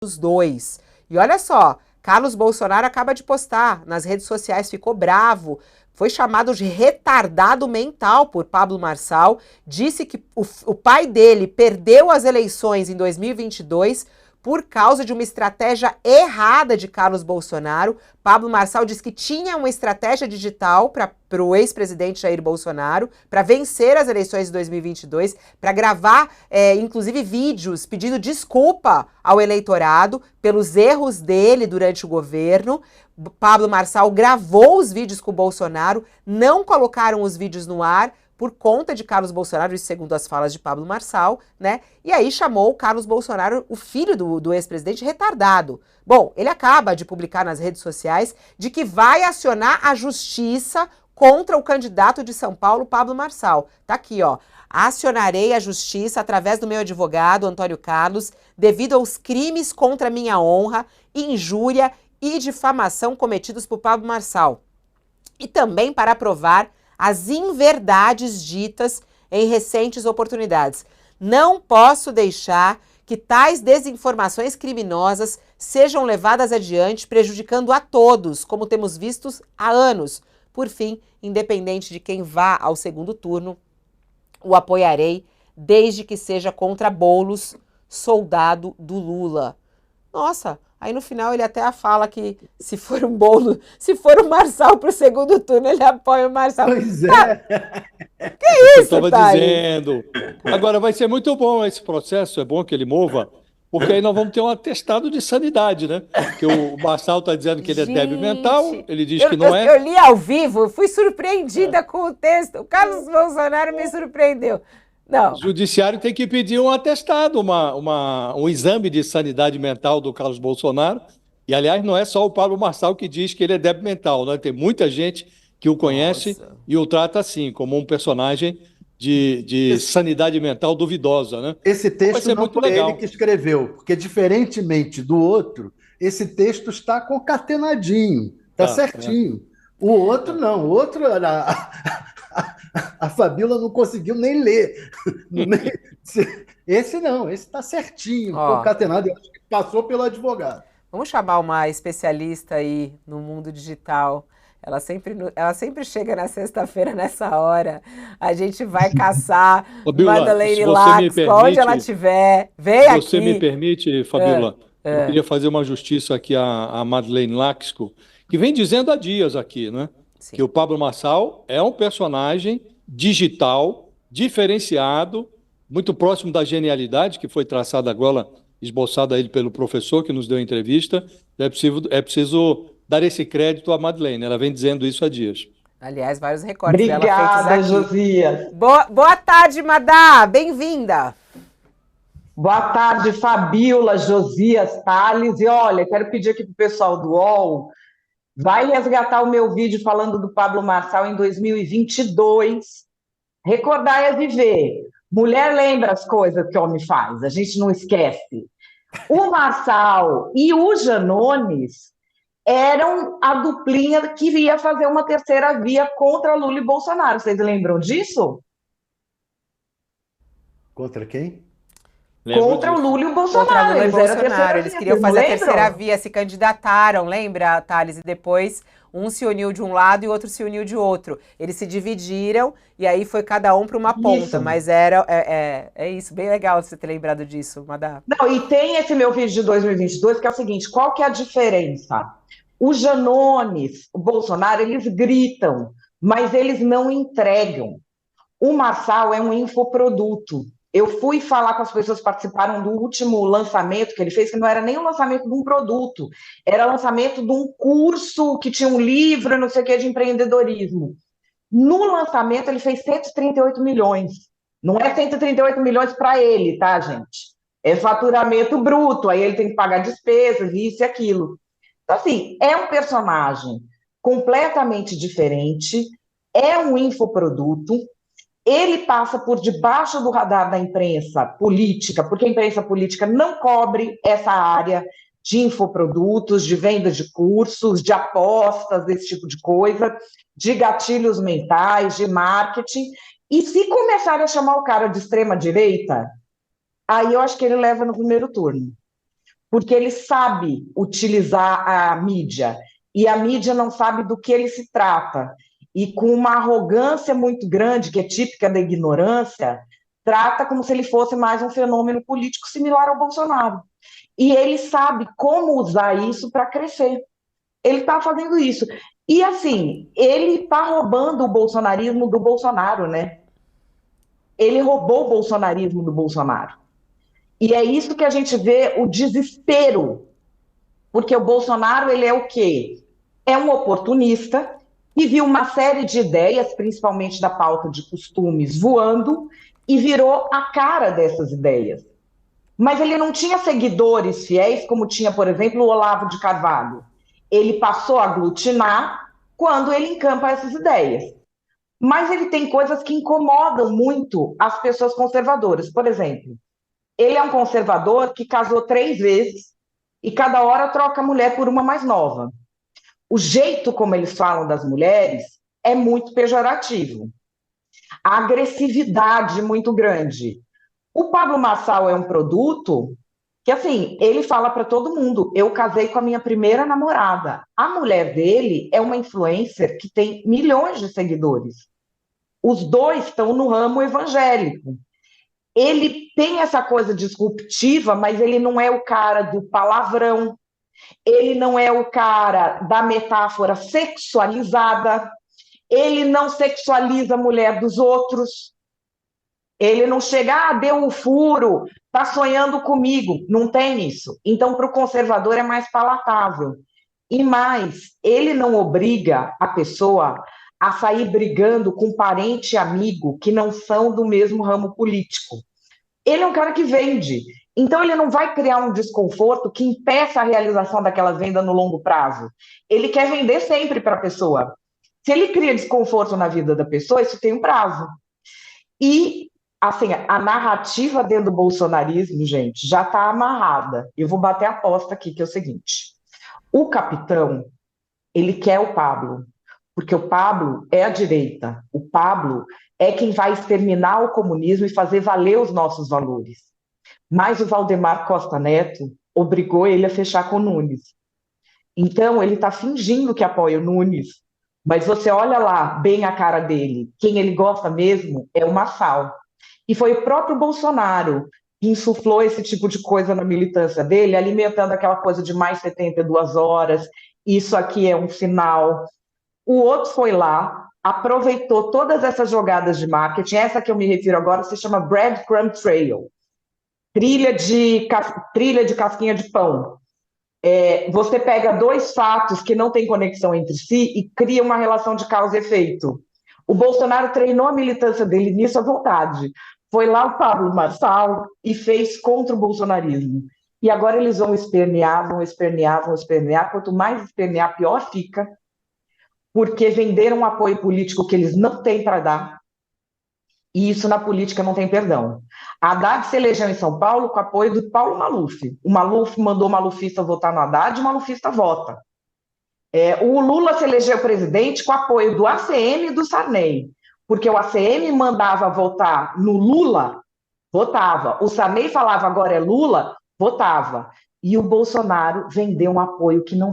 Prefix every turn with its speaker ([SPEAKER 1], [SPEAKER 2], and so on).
[SPEAKER 1] dos dois. E olha só, Carlos Bolsonaro acaba de postar nas redes sociais, ficou bravo, foi chamado de retardado mental por Pablo Marçal, disse que o pai dele perdeu as eleições em 2022 por causa de uma estratégia errada de Carlos Bolsonaro. Pablo Marçal disse que tinha uma estratégia digital para o ex-presidente Jair Bolsonaro, para vencer as eleições de 2022, para gravar, inclusive, vídeos pedindo desculpa ao eleitorado pelos erros dele durante o governo. Pablo Marçal gravou os vídeos com o Bolsonaro, não colocaram os vídeos no ar, por conta de Carlos Bolsonaro, isso segundo as falas de Pablo Marçal, né? E aí chamou o Carlos Bolsonaro, o filho do ex-presidente, retardado. Bom, ele acaba de publicar nas redes sociais de que vai acionar a justiça contra o candidato de São Paulo, Pablo Marçal. Tá aqui, ó. Acionarei a justiça através do meu advogado, Antônio Carlos, devido aos crimes contra minha honra, injúria e difamação cometidos por Pablo Marçal. E também para provar as inverdades ditas em recentes oportunidades. Não posso deixar que tais desinformações criminosas sejam levadas adiante, prejudicando a todos, como temos visto há anos. Por fim, independente de quem vá ao segundo turno, o apoiarei, desde que seja contra Boulos, soldado do Lula. Nossa, aí no final ele até fala que se for um Boulos, se for o Marçal para o segundo turno, ele apoia o Marçal.
[SPEAKER 2] Pois é.
[SPEAKER 1] Que isso,
[SPEAKER 3] eu estava
[SPEAKER 1] Thales?
[SPEAKER 3] dizendo. Agora, vai ser muito bom esse processo, é bom que ele mova, porque aí nós vamos ter um atestado de sanidade, né? Que o Marçal está dizendo que ele é débil mental, ele diz que não é.
[SPEAKER 1] Eu li ao vivo, fui surpreendida com o texto. O Carlos Bolsonaro me surpreendeu. Não.
[SPEAKER 3] O judiciário tem que pedir um atestado, um exame de sanidade mental do Carlos Bolsonaro. E, aliás, não é só o Pablo Marçal que diz que ele é débil mental, né? Tem muita gente que o conhece e o trata assim, como um personagem de sanidade mental duvidosa, né?
[SPEAKER 2] Esse texto
[SPEAKER 3] vai ser
[SPEAKER 2] não
[SPEAKER 3] muito
[SPEAKER 2] foi
[SPEAKER 3] legal.
[SPEAKER 2] ele que escreveu, porque, diferentemente do outro, esse texto está concatenadinho, está certinho. O outro não, o outro a Fabíola não conseguiu nem ler. Esse não, esse está certinho, concatenado, eu acho que passou pelo advogado.
[SPEAKER 1] Vamos chamar uma especialista aí no mundo digital. Ela sempre chega na sexta-feira nessa hora. A gente vai caçar Madeleine Lax, onde ela estiver. Vem aqui.
[SPEAKER 3] Se você me permite, Fabíola, eu queria fazer uma justiça aqui à Madeleine Laxco, que vem dizendo há dias aqui, né? Sim. Que o Pablo Marçal é um personagem digital, diferenciado, muito próximo da genialidade que foi traçada agora, esboçada ele pelo professor que nos deu a entrevista. É preciso dar esse crédito à Madeleine, ela vem dizendo isso há dias.
[SPEAKER 1] Aliás, vários recortes dela
[SPEAKER 4] feitos aqui.
[SPEAKER 1] Josias. Boa tarde, Madá, bem-vinda.
[SPEAKER 4] Boa tarde, Fabíola, Josias, Thales. E olha, quero pedir aqui para o pessoal do UOL, vai resgatar o meu vídeo falando do Pablo Marçal em 2022. Recordar é viver. Mulher lembra as coisas que o homem faz, a gente não esquece. O Marçal e o Janones eram a duplinha que ia fazer uma terceira via contra Lula e Bolsonaro. Vocês lembram disso?
[SPEAKER 2] Contra quem?
[SPEAKER 4] Contra o Lula e o Bolsonaro. Contra Lula e
[SPEAKER 1] Bolsonaro. Eles queriam fazer a terceira via, se candidataram, lembra, Thales? E depois um se uniu de um lado e o outro se uniu de outro. Eles se dividiram e aí foi cada um para uma ponta. Mas é isso, bem legal você ter lembrado disso, Madá.
[SPEAKER 4] Não, e tem esse meu vídeo de 2022 que é o seguinte, qual que é a diferença? O Janones, o Bolsonaro, eles gritam, mas eles não entregam. O Marçal é um infoproduto. Eu fui falar com as pessoas que participaram do último lançamento que ele fez, que não era nem o lançamento de um produto, era o lançamento de um curso que tinha um livro, não sei o que, de empreendedorismo. No lançamento, ele fez 138 milhões. Não é 138 milhões para ele, tá, gente? É faturamento bruto, aí ele tem que pagar despesas, isso e aquilo. Então, assim, é um personagem completamente diferente, é um infoproduto. Ele passa por debaixo do radar da imprensa política, porque a imprensa política não cobre essa área de infoprodutos, de venda de cursos, de apostas, desse tipo de coisa, de gatilhos mentais, de marketing. E se começarem a chamar o cara de extrema-direita, aí eu acho que ele leva no primeiro turno. porque ele sabe utilizar a mídia, e a mídia não sabe do que ele se trata. E com uma arrogância muito grande, que é típica da ignorância, trata como se ele fosse mais um fenômeno político similar ao Bolsonaro. E ele sabe como usar isso para crescer. Ele está fazendo isso. E, assim, ele está roubando o bolsonarismo do Bolsonaro, né? Ele roubou o bolsonarismo do Bolsonaro. E é isso que a gente vê, o desespero. Porque o Bolsonaro, ele é o quê? É um oportunista que viu uma série de ideias, principalmente da pauta de costumes, voando, e virou a cara dessas ideias. Mas ele não tinha seguidores fiéis, como tinha, por exemplo, o Olavo de Carvalho. Ele passou a aglutinar quando ele encampa essas ideias. Mas ele tem coisas que incomodam muito as pessoas conservadoras. Por exemplo, ele é um conservador que casou 3 vezes e cada hora troca a mulher por uma mais nova. O jeito como eles falam das mulheres é muito pejorativo. A agressividade muito grande. O Pablo Marçal é um produto que, assim, ele fala para todo mundo, eu casei com a minha primeira namorada. A mulher dele é uma influencer que tem milhões de seguidores. Os dois estão no ramo evangélico. Ele tem essa coisa disruptiva, mas ele não é o cara do palavrão, ele não é o cara da metáfora sexualizada, ele não sexualiza a mulher dos outros, ele não chega, deu um furo, tá sonhando comigo, não tem isso. Então, para o conservador é mais palatável. E mais, ele não obriga a pessoa a sair brigando com parente e amigo que não são do mesmo ramo político. Ele é um cara que vende. Então, ele não vai criar um desconforto que impeça a realização daquela venda no longo prazo. Ele quer vender sempre para a pessoa. Se ele cria desconforto na vida da pessoa, isso tem um prazo. E, assim, a narrativa dentro do bolsonarismo, gente, já está amarrada. Eu vou bater a aposta aqui, que é o seguinte. O capitão, ele quer o Pablo, porque o Pablo é a direita. O Pablo é quem vai exterminar o comunismo e fazer valer os nossos valores. Mas o Valdemar Costa Neto obrigou ele a fechar com o Nunes. Então, ele está fingindo que apoia o Nunes, mas você olha lá, bem a cara dele, quem ele gosta mesmo é o Marçal. E foi o próprio Bolsonaro que insuflou esse tipo de coisa na militância dele, alimentando aquela coisa de mais 72 horas, isso aqui é um sinal. O outro foi lá, aproveitou todas essas jogadas de marketing, essa que eu me refiro agora se chama Breadcrumb Trail, trilha de casquinha de pão. Você pega 2 fatos que não têm conexão entre si e cria uma relação de causa e efeito. O Bolsonaro treinou a militância dele nisso à vontade. Foi lá o Pablo Marçal e fez contra o bolsonarismo. E agora eles vão espernear, vão espernear, vão espernear. Quanto mais espernear, pior fica, porque venderam um apoio político que eles não têm para dar. E isso na política não tem perdão. A Haddad se elegeu em São Paulo com apoio do Paulo Maluf. O Maluf mandou o malufista votar no Haddad e o malufista vota. O Lula se elegeu presidente com apoio do ACM e do Sarney, porque o ACM mandava votar no Lula, votava. O Sarney falava agora é Lula, votava. E o Bolsonaro vendeu um apoio que não